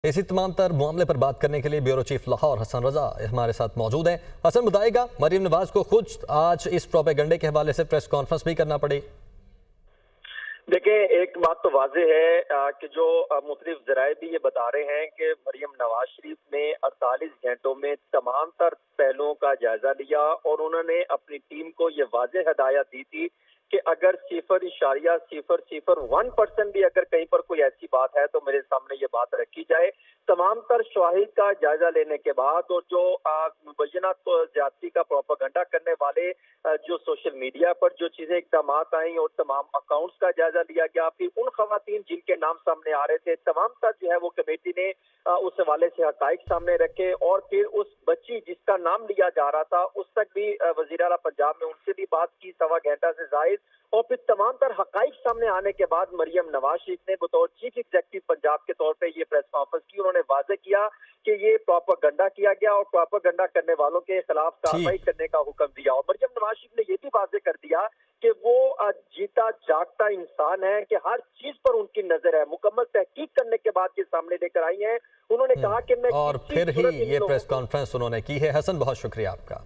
इसी तमाम तर मामले पर बात करने के लिए ब्यूरो चीफ लाहौर हसन रजा हमारे साथ मौजूद हैं। हसन, बताएगा मरियम नवाज को खुद आज इस प्रोपेगेंडे के हवाले से प्रेस कॉन्फ्रेंस भी करना पड़ी? देखिए, एक बात तो वाज़ेह है कि जो मुख्तलिफ ज़राए भी ये बता रहे हैं कि मरियम नवाज शरीफ ने 48 घंटों में तमाम तर पहलुओं का जायजा लिया और उन्होंने अपनी टीम को ये वाज़ेह हदायत दी थी कि अगर 0.001% भी अगर कहीं पर कोई ऐसी बात है तो मेरे सामने ये बात रखी जाए। तमाम तर शवाहिद का जायजा लेने के बाद और जो मुबैना तो ज्यादती का प्रोपेगेंडा करने वाले जो सोशल मीडिया पर जो चीजें इकदाम आई और तमाम अकाउंट्स का जायजा लिया गया, फिर उन खवातीन जिनके नाम सामने आ रहे थे तमाम तर जो है वो कमेटी ने उस हवाले से हकाइक सामने रखे और फिर उस बच्ची जिसका नाम लिया जा रहा था उस तक भी वज़ीर आला पंजाब ने उनसे भी बात की, सवा घंटा से जायद। और फिर तमाम तर हकाइक सामने आने के बाद मरियम नवाज शरीफ ने बतौर चीफ एग्जीक्यूटिव पंजाब के तौर पे ये प्रेस कॉन्फ्रेंस की। उन्होंने वाज़ेह किया कि ये प्रोपेगेंडा किया गया और प्रोपेगेंडा करने वालों के खिलाफ कार्रवाई करने का हुक्म दिया। और मरियम नवाज शरीफ ने ये भी वाज़ेह कर दिया कि वो जीता जागता इंसान है कि हर चीज पर उनकी नजर है, मुकम्मल तहकीक करने के बाद ये सामने लेकर आई है। उन्होंने कहा कि मैं और फिर ही ये प्रेस कॉन्फ्रेंस उन्होंने की है। हसन, बहुत शुक्रिया आपका।